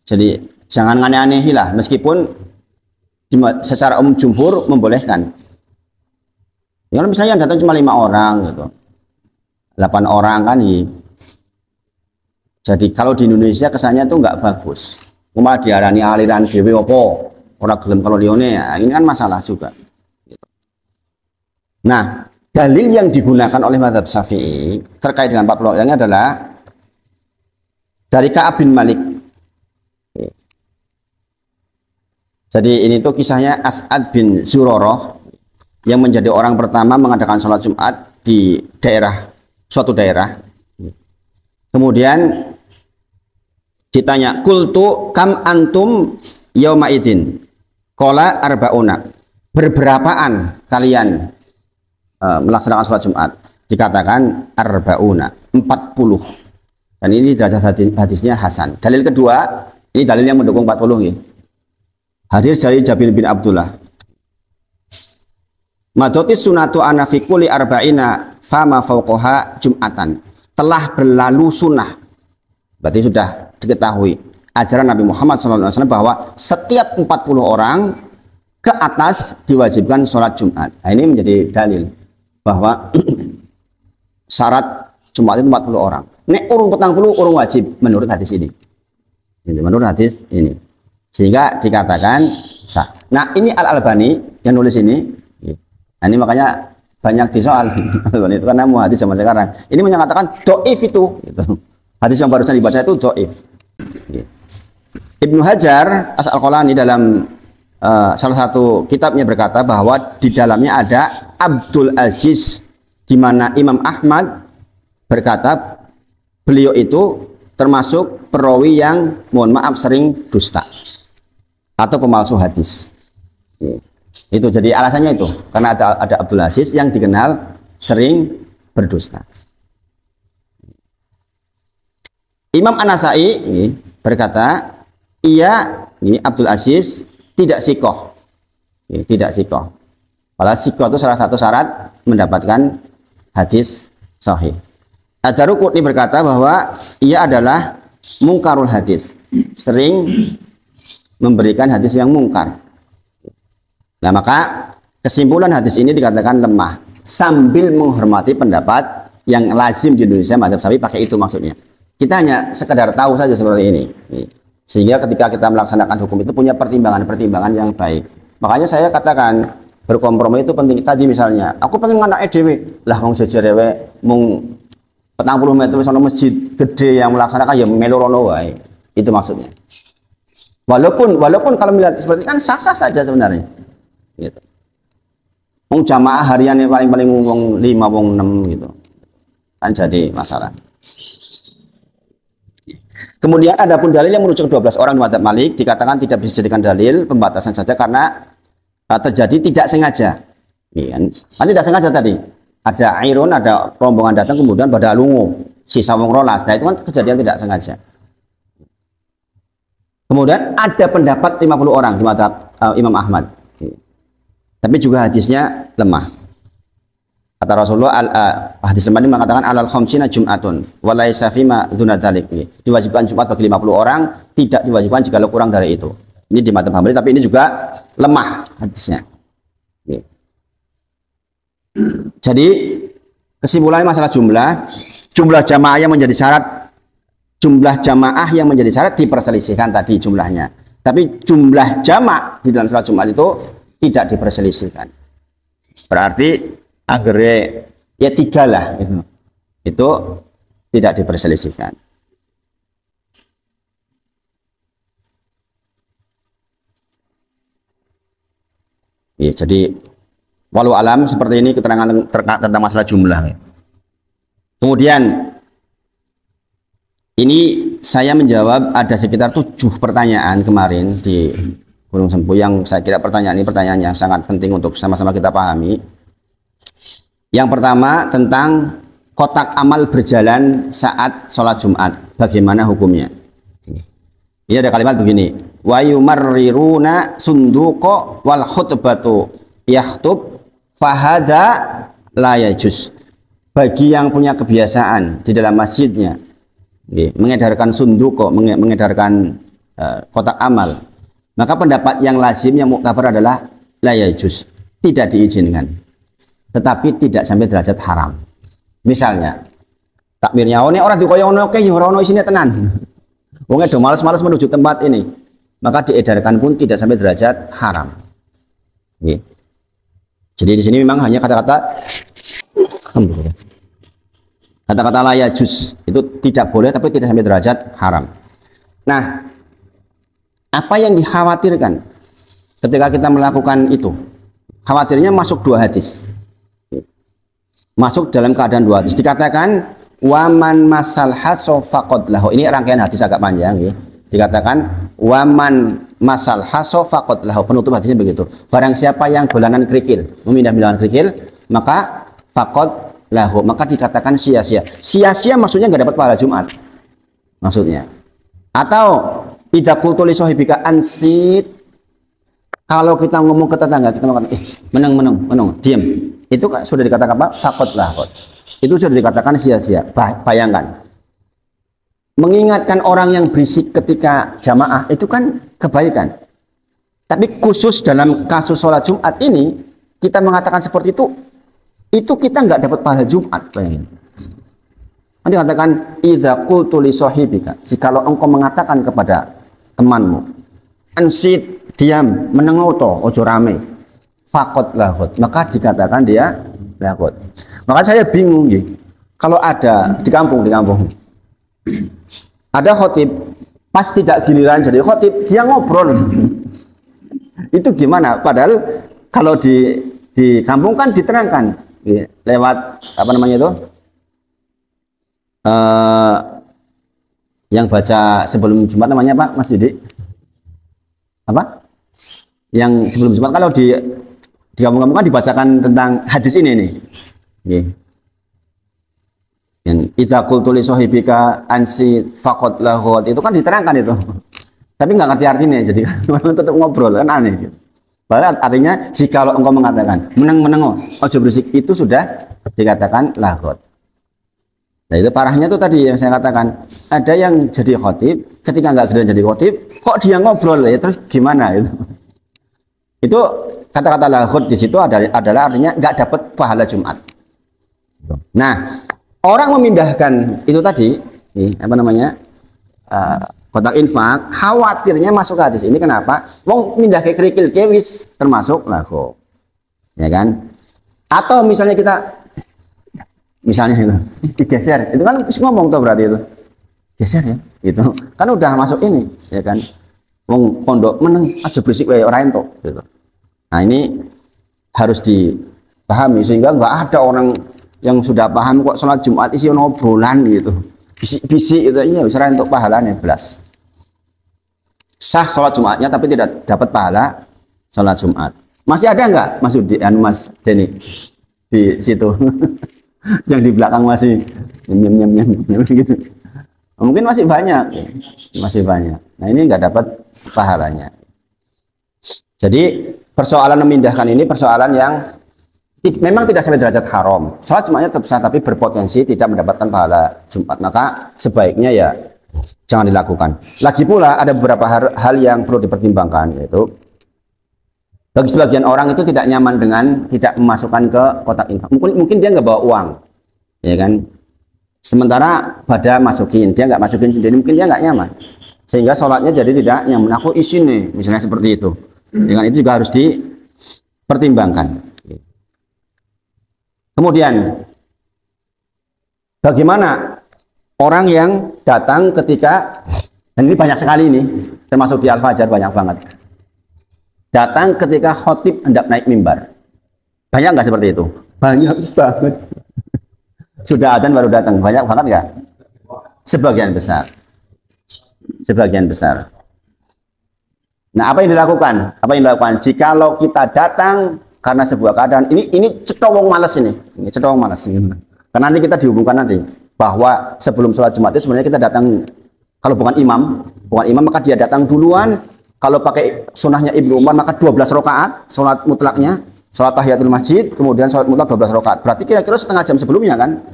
Speaker 1: Jadi jangan aneh-anehi lah, meskipun secara umum jumhur membolehkan. Kalau misalnya yang datang cuma 5 orang gitu, 8 orang kan ini. Jadi kalau di Indonesia kesannya tuh nggak bagus. Cuma diarani aliran dewe opo, orang gelem kalau lione ya, ini kan masalah juga. Nah, dalil yang digunakan oleh madzhab Syafi'i terkait dengan 40 orangnya adalah dari Ka'ab bin Malik. Jadi ini tuh kisahnya As'ad bin Zurarah yang menjadi orang pertama mengadakan sholat Jumat di suatu daerah. Kemudian ditanya, kultu kam antum yauma idin? Qala arba'una. Berberapaan kalian melaksanakan sholat Jumat? dikatakan arbauna 40. Dan ini derajat hadisnya hasan. Dalil kedua, ini dalil yang mendukung 40 ya. Hadis dari Jabir bin Abdullah. Madotis sunatu ana fi kulli arba'ina fama fauqaha jum'atan. Telah berlalu sunnah. Berarti sudah diketahui ajaran Nabi Muhammad SAW bahwa setiap 40 orang ke atas diwajibkan sholat Jumat. Nah, ini menjadi dalil bahwa syarat Jumat itu 40 orang. Nek urung 40 urung wajib menurut hadis ini. Menurut hadis ini. Sehingga dikatakan sah. Nah, ini Al-Albani yang nulis ini. Nah, ini makanya banyak disoal itu karena mau hadis zaman sekarang. Ini menyatakan doif itu. Gitu. Hadis yang barusan dibaca itu doif. Ibnu Hajar Al-Asqalani dalam salah satu kitabnya berkata bahwa di dalamnya ada Abdul Aziz, di mana Imam Ahmad berkata beliau itu termasuk perawi yang mohon maaf sering dusta atau pemalsu hadis. Itu jadi alasannya itu karena ada Abdul Aziz yang dikenal sering berdusta. Imam An-Nasai berkata, iya, ini Abdul Aziz tidak sikoh, tidak sikoh. Padahal sikoh itu salah satu syarat mendapatkan hadis sahih. Ad-Daruqutni berkata bahwa ia adalah mungkarul hadis, sering memberikan hadis yang mungkar. Nah, maka kesimpulan hadis ini dikatakan lemah sambil menghormati pendapat yang lazim di Indonesia madzhab Syafi'i, pakai itu maksudnya. Kita hanya sekedar tahu saja seperti ini. Sehingga ketika kita melaksanakan hukum itu punya pertimbangan-pertimbangan yang baik. Makanya saya katakan berkompromi itu penting. Tadi misalnya, aku pengen anak EDW, lah wong jejer ewe mung 40 meter sono masjid gede yang melaksanakan ya melu rono wae. Itu maksudnya. Walaupun kalau melihat seperti kan sah-sah saja sebenarnya. Gitu. Wong jamaah hariannya paling wong 5 wong 6 gitu. Kan jadi masalah. Kemudian ada pun dalil yang merujuk 12 orang di madzhab Malik dikatakan tidak bisa dijadikan dalil, pembatasan saja karena terjadi tidak sengaja. Kan tidak sengaja tadi. Ada airun, ada rombongan datang kemudian pada lungu, sisa wong rolas. Nah, itu kan kejadian tidak sengaja. Kemudian ada pendapat 50 orang di madzhab Imam Ahmad. Tapi juga hadisnya lemah. Kata Rasulullah, hadis lemah ini mengatakan alal khamsina jum'atun wa laisa fima dzuna dzalik. Diwajibkan Jumat bagi 50 orang, tidak diwajibkan jika kurang dari itu. Ini di madzhab Hambali, tapi ini juga lemah hadisnya. Jadi kesimpulannya masalah jumlah jamaah yang menjadi syarat diperselisihkan tadi jumlahnya. Tapi jumlah jamak di dalam sholat Jumat itu tidak diperselisihkan. Berarti akhirnya ya 3 lah gitu. Itu tidak diperselisihkan. Ya, jadi walau alam seperti ini keterangan tentang masalah jumlah. Kemudian ini saya menjawab ada sekitar 7 pertanyaan kemarin di Gunung Sempu yang saya kira pertanyaan yang sangat penting untuk sama-sama kita pahami. Yang pertama tentang kotak amal berjalan saat sholat Jumat, bagaimana hukumnya? Ini ada kalimat begini, wa yumarriruna sunduqa wal khutbatu yakhtub fahada la yajuz. Bagi yang punya kebiasaan di dalam masjidnya mengedarkan sunduqa, mengedarkan kotak amal, maka pendapat yang lazim yang muktabar adalah la yajuz, tidak diizinkan, tetapi tidak sampai derajat haram. Misalnya takmirnya ini orang dikoyono oke ya ora ono isine tenan. Wong do males-males menuju tempat ini, maka diedarkan pun tidak sampai derajat haram. Jadi di sini memang hanya kata-kata la yajuz, itu tidak boleh tapi tidak sampai derajat haram. Nah, apa yang dikhawatirkan ketika kita melakukan itu? Khawatirnya masuk 2 hadis. Masuk dalam keadaan 2 hadis. Dikatakan waman masal haso faqad lahu. Ini rangkaian hadis agak panjang ya. Dikatakan waman masal haso faqad lahu. Penutup hadisnya begitu. Barang siapa yang dolanan kerikil, memindah-mindahkan kerikil, maka faqad lahu, maka dikatakan sia-sia. Sia-sia maksudnya nggak dapat pahala Jumat. Maksudnya. Atau idza qultu li sahibika ansit, kalau kita ngomong ke tetangga, kita mengatakan meneng, diam. Itu sudah dikatakan apa? Faqad lahut. Itu sudah dikatakan sia-sia. Bayangkan. Mengingatkan orang yang berisik ketika jamaah itu kan kebaikan. Tapi khusus dalam kasus sholat Jumat ini, kita mengatakan seperti itu kita nggak dapat pahala Jumat. Bayangin. Nanti katakan idza qultu li sahibika, jikalau engkau mengatakan kepada temanmu, ansit, diam, menengoto, ojo rame, faqad lahut, maka dikatakan dia lahut. Maka saya bingung gitu. Kalau ada di kampung ada khotib, pas tidak giliran jadi khotib, dia ngobrol. Itu gimana? Padahal kalau di kampung kan diterangkan lewat apa namanya itu? Yang baca sebelum Jumat namanya apa, Mas Yudi? Apa? Yang sebelum Jumat kalau di kampung-kampung kan dibacakan tentang hadis ini nih. Yang idza qultu li sahibika ansi faqad lahut, itu kan diterangkan itu. Tapi nggak ngerti artinya, jadi kan tetap ngobrol kan aneh gitu. Padahal artinya jikalau engkau mengatakan meneng ojo berisik, itu sudah dikatakan lahut. Nah itu parahnya tuh tadi yang saya katakan, ada yang jadi khotib, ketika nggak giliran jadi khotib, kok dia ngobrol ya, terus gimana itu? Itu kata-kata lahut di situ adalah artinya nggak dapat pahala Jumat. Nah, orang memindahkan itu tadi, apa namanya, kotak infak, khawatirnya masuk ke hadis ini. Kenapa? Wong pindah ke kerikil kewis termasuk lahut, ya kan? Atau misalnya itu digeser, itu kan ngomong tuh berarti itu geser ya, itu kan udah masuk ini, ya kan? Wong pondok meneng aja berisik wae ora entuk gitu. Nah ini harus dipahami sehingga nggak ada orang yang sudah paham kok sholat Jumat isi obrolan gitu, bisik-bisik itu iya bisa entuk pahalanya belas. Sah sholat Jumatnya tapi tidak dapat pahala sholat Jumat. Masih ada nggak Mas Denny di situ? Yang di belakang masih nyem gitu. Mungkin masih banyak. Nah ini nggak dapat pahalanya. Jadi persoalan memindahkan ini persoalan yang memang tidak sampai derajat haram. Sholat Jumatnya tetap sah tapi berpotensi tidak mendapatkan pahala Jumat. Maka sebaiknya ya jangan dilakukan. Lagi pula ada beberapa hal yang perlu dipertimbangkan, yaitu bagi sebagian orang itu tidak nyaman dengan tidak memasukkan ke kotak infak. Mungkin dia nggak bawa uang, ya kan? Sementara pada masukin, dia nggak masukin sendiri, mungkin dia nggak nyaman, sehingga sholatnya jadi tidak nyaman. Aku isi nih, misalnya seperti itu. Dengan itu juga harus dipertimbangkan. Kemudian, bagaimana orang yang datang ketika, dan ini banyak sekali nih, termasuk di Al-Fajr banyak banget. Datang ketika khotib hendak naik mimbar. Banyak nggak seperti itu? Banyak banget. Sudah adzan baru datang. Banyak banget nggak? Sebagian besar. Nah, apa yang dilakukan? Jikalau kita datang karena sebuah keadaan, ini cetowong malas ini. Ini cetowong malas. Karena nanti kita dihubungkan nanti bahwa sebelum sholat Jumat itu sebenarnya kita datang, kalau bukan imam maka dia datang duluan. Kalau pakai sunnahnya Ibnu Umar maka 12 rakaat sholat mutlaknya, sholat tahiyatul masjid, kemudian sholat mutlak 12 rakaat. Berarti kira-kira setengah jam sebelumnya kan,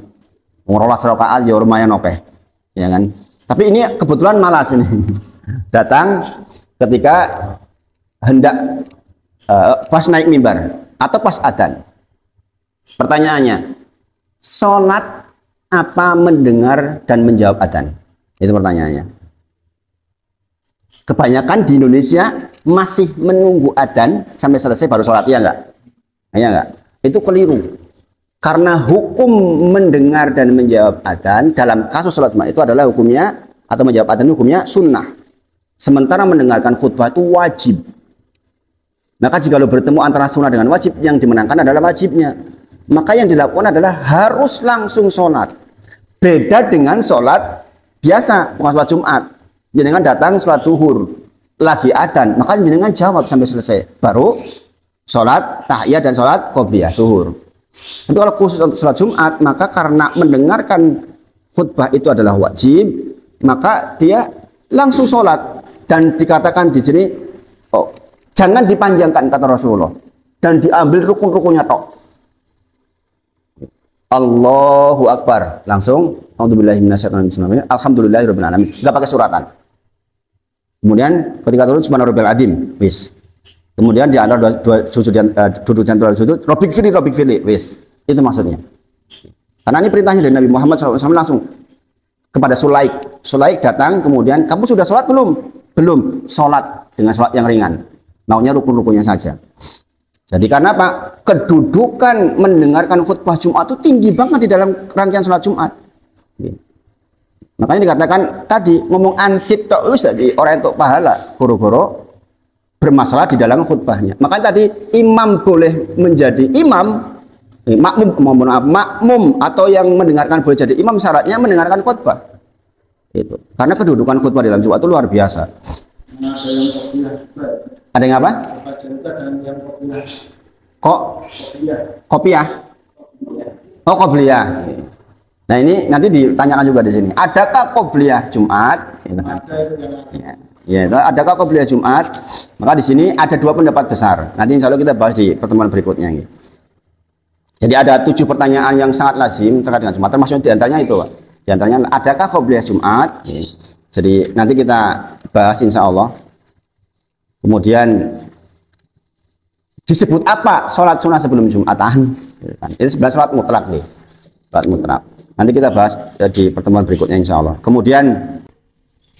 Speaker 1: 12 rakaat ya lumayan oke, ya kan. Tapi ini kebetulan malas ini, datang ketika hendak pas naik mimbar atau pas adzan. Pertanyaannya, sholat apa mendengar dan menjawab adzan? Itu pertanyaannya. Kebanyakan di Indonesia masih menunggu adzan sampai selesai baru sholat, ya enggak? Ya enggak? Itu keliru. Karena hukum mendengar dan menjawab adzan dalam kasus sholat Jumat itu adalah hukumnya, atau menjawab adzan hukumnya sunnah. Sementara mendengarkan khutbah itu wajib. Maka jika lo bertemu antara sunnah dengan wajib, yang dimenangkan adalah wajibnya. Maka yang dilakukan adalah harus langsung sholat. Beda dengan sholat biasa, bukan sholat Jumat. Jenengan datang sholat zuhur, lagi adzan, maka jenengan jawab sampai selesai, baru sholat tahiyat dan sholat qobliyah zuhur. Tapi kalau khusus untuk sholat Jumat, maka karena mendengarkan khutbah itu adalah wajib, maka dia langsung sholat. Dan dikatakan di sini, oh, jangan dipanjangkan kata Rasulullah, dan diambil rukun-rukunnya tok. Allahu Akbar, langsung Alhamdulillahirabbil alamin, enggak pakai suratan. Kemudian ketika turun subhanarabbil azim, wis. Kemudian di antara dua sujud duduk dan sujud, Rabbik fili, wis. Itu maksudnya. Karena ini perintahnya dari Nabi Muhammad SAW langsung kepada Sulaik. Sulaik datang, kemudian kamu sudah sholat belum? Belum. Sholat dengan sholat yang ringan. Maunya rukun-rukunnya saja. Jadi karena apa? Kedudukan mendengarkan khutbah Jumat itu tinggi banget di dalam rangkaian sholat Jumat. Makanya dikatakan tadi ngomong ansit tok wis tadi orang itu pahala, goro-goro bermasalah di dalam khutbahnya. Makanya tadi imam boleh menjadi imam, makmum atau yang mendengarkan boleh jadi imam, syaratnya mendengarkan khutbah. Itu. Karena kedudukan khutbah dalam Jumat itu luar biasa. Ada yang apa? Kok? Kopiah. Oh, qobliyah. Nah, ini nanti ditanyakan juga di sini. Adakah qobliyah Jumat? Ya, adakah qobliyah Jumat? Maka di sini ada dua pendapat besar. Nanti insya Allah kita bahas di pertemuan berikutnya. Jadi ada 7 pertanyaan yang sangat lazim terkait dengan Jumat. Termasuk diantaranya itu, Pak. Diantaranya adakah qobliyah Jumat? Jadi nanti kita bahas insya Allah. Kemudian disebut apa sholat sunnah sebelum Jumatan? Itu sebenarnya sholat mutlak nih. Sholat mutlak. Nanti kita bahas di pertemuan berikutnya insya Allah. Kemudian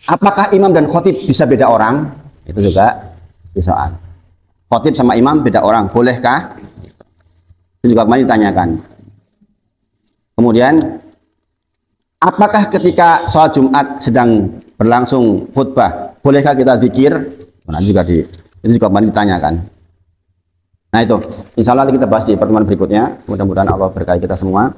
Speaker 1: apakah imam dan khotib bisa beda orang? Itu juga soal. Khotib sama imam beda orang, bolehkah? Itu juga kemarin ditanyakan. Kemudian apakah ketika sholat Jumat sedang berlangsung khutbah, bolehkah kita zikir? Nah, itu juga kemarin ditanyakan. Nah itu, insya Allah kita bahas di pertemuan berikutnya. Mudah-mudahan Allah berkahi kita semua.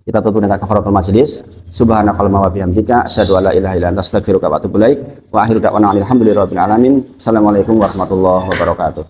Speaker 1: Kita tutup dengan kafaratul majelis. Subhanakallahumma wa bihamdika asyhadu an la ilaha illa anta astaghfiruka wa atubu ilaik. Wa akhiru da'wana alhamdulillahi rabbil alamin. Assalamualaikum warahmatullahi wabarakatuh.